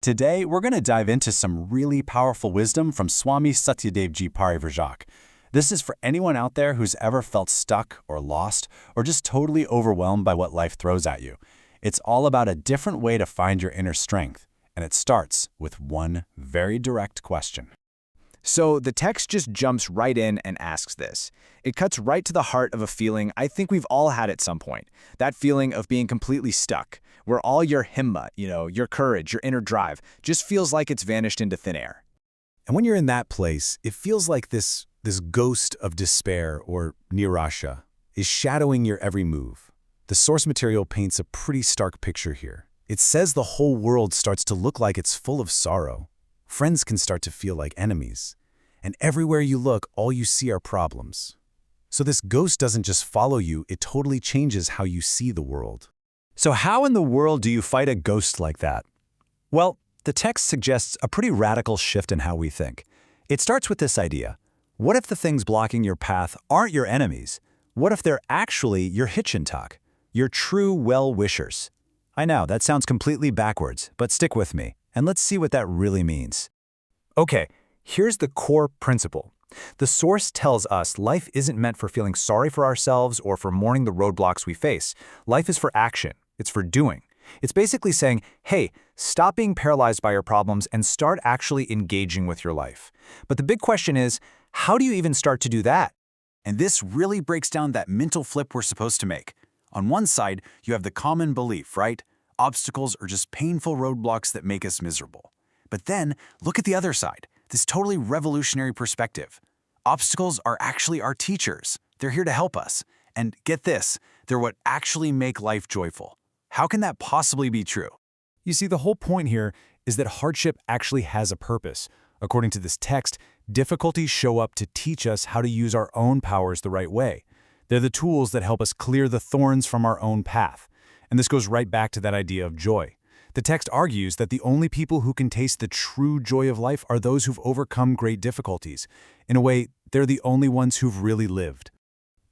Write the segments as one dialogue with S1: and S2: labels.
S1: Today, we're going to dive into some really powerful wisdom from Swami Satyadevji Parivar. This is for anyone out there who's ever felt stuck or lost or just totally overwhelmed by what life throws at you. It's all about a different way to find your inner strength, and it starts with one very direct question.
S2: So the text just jumps right in and asks this. It cuts right to the heart of a feeling I think we've all had at some point. That feeling of being completely stuck, where all your himma, your courage, your inner drive, just feels like it's vanished into thin air.
S3: And when you're in that place, it feels like this ghost of despair, or nirasha, is shadowing your every move. The source material paints a pretty stark picture here. It says the whole world starts to look like it's full of sorrow. Friends can start to feel like enemies. And everywhere you look, all you see are problems. So this ghost doesn't just follow you, it totally changes how you see the world.
S1: So how in the world do you fight a ghost like that? Well, the text suggests a pretty radical shift in how we think. It starts with this idea. What if the things blocking your path aren't your enemies? What if they're actually your Hitchintok, your true well-wishers? I know, that sounds completely backwards, but stick with me, and let's see what that really means. Okay, here's the core principle. The source tells us life isn't meant for feeling sorry for ourselves or for mourning the roadblocks we face. Life is for action. It's for doing. It's basically saying, hey, stop being paralyzed by your problems and start actually engaging with your life. But the big question is, how do you even start to do that? And this really breaks down that mental flip we're supposed to make. On one side, you have the common belief, right? Obstacles are just painful roadblocks that make us miserable. But then, look at the other side, this totally revolutionary perspective. Obstacles are actually our teachers. They're here to help us. And get this, they're what actually make life joyful. How can that possibly be true?
S3: You see, the whole point here is that hardship actually has a purpose. According to this text, difficulties show up to teach us how to use our own powers the right way. They're the tools that help us clear the thorns from our own path. And this goes right back to that idea of joy. The text argues that the only people who can taste the true joy of life are those who've overcome great difficulties. In a way, they're the only ones who've really lived.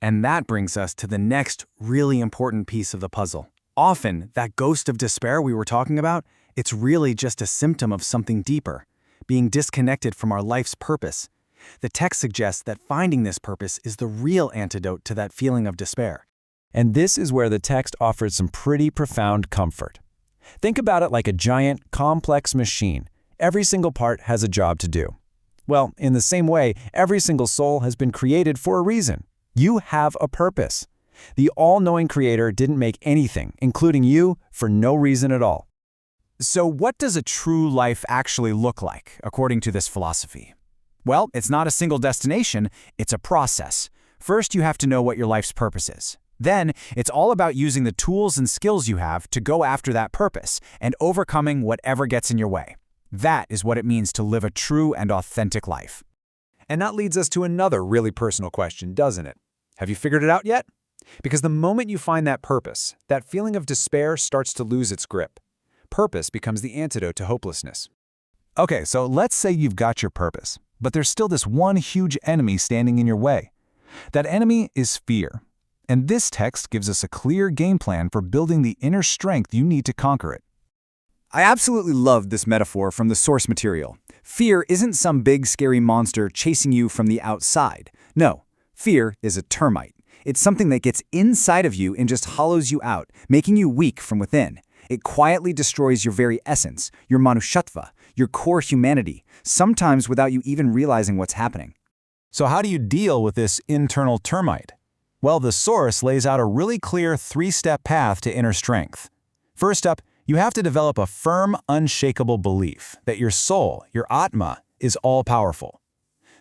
S1: And that brings us to the next really important piece of the puzzle. Often, that ghost of despair we were talking about, it's really just a symptom of something deeper, being disconnected from our life's purpose. The text suggests that finding this purpose is the real antidote to that feeling of despair.
S3: And this is where the text offers some pretty profound comfort. Think about it like a giant, complex machine. Every single part has a job to do. Well, in the same way, every single soul has been created for a reason. You have a purpose. The all-knowing Creator didn't make anything, including you, for no reason at all.
S1: So what does a true life actually look like, according to this philosophy? Well, it's not a single destination, it's a process. First, you have to know what your life's purpose is. Then, it's all about using the tools and skills you have to go after that purpose and overcoming whatever gets in your way. That is what it means to live a true and authentic life.
S2: And that leads us to another really personal question, doesn't it? Have you figured it out yet? Because the moment you find that purpose, that feeling of despair starts to lose its grip. Purpose becomes the antidote to hopelessness.
S3: Okay, so let's say you've got your purpose, but there's still this one huge enemy standing in your way. That enemy is fear. And this text gives us a clear game plan for building the inner strength you need to conquer it.
S2: I absolutely love this metaphor from the source material. Fear isn't some big, scary monster chasing you from the outside. No, fear is a termite. It's something that gets inside of you and just hollows you out, making you weak from within. It quietly destroys your very essence, your manushatva, your core humanity, sometimes without you even realizing what's happening.
S3: So how do you deal with this internal termite? Well, the source lays out a really clear 3-step path to inner strength. First up, you have to develop a firm, unshakable belief that your soul, your Atma, is all-powerful.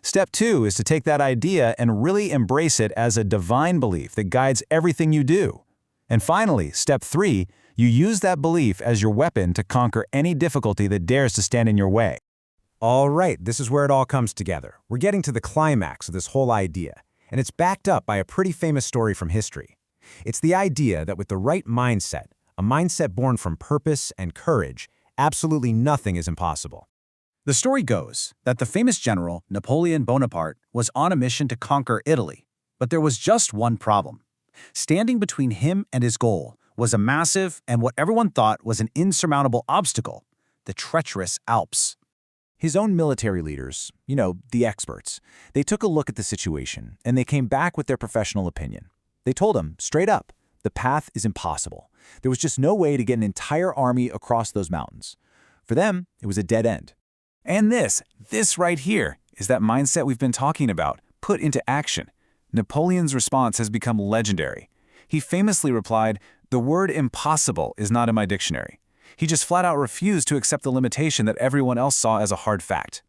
S3: Step 2 is to take that idea and really embrace it as a divine belief that guides everything you do. And finally, step 3, you use that belief as your weapon to conquer any difficulty that dares to stand in your way.
S2: All right, this is where it all comes together. We're getting to the climax of this whole idea, and it's backed up by a pretty famous story from history. It's the idea that with the right mindset, a mindset born from purpose and courage, absolutely nothing is impossible. The story goes that the famous general, Napoleon Bonaparte, was on a mission to conquer Italy. But there was just one problem. Standing between him and his goal was a massive and what everyone thought was an insurmountable obstacle,
S3: the treacherous Alps.
S2: His own military leaders, the experts, they took a look at the situation, and they came back with their professional opinion. They told him, straight up, the path is impossible. There was just no way to get an entire army across those mountains. For them, it was a dead end.
S3: And this right here, is that mindset we've been talking about, put into action. Napoleon's response has become legendary. He famously replied, "The word impossible is not in my dictionary." He just flat out refused to accept the limitation that everyone else saw as a hard fact.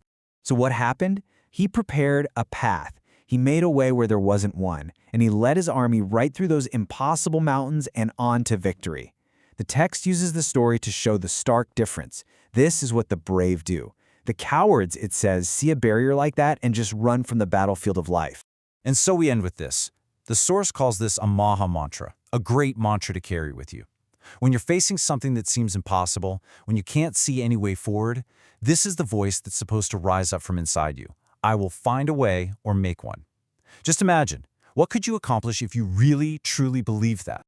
S2: So what happened? He prepared a path. He made a way where there wasn't one, and he led his army right through those impossible mountains and on to victory. The text uses the story to show the stark difference. This is what the brave do. The cowards, it says, see a barrier like that and just run from the battlefield of life.
S3: And so we end with this. The source calls this a Maha mantra, a great mantra to carry with you. When you're facing something that seems impossible, when you can't see any way forward, this is the voice that's supposed to rise up from inside you. I will find a way or make one. Just imagine, what could you accomplish if you really, truly believed that?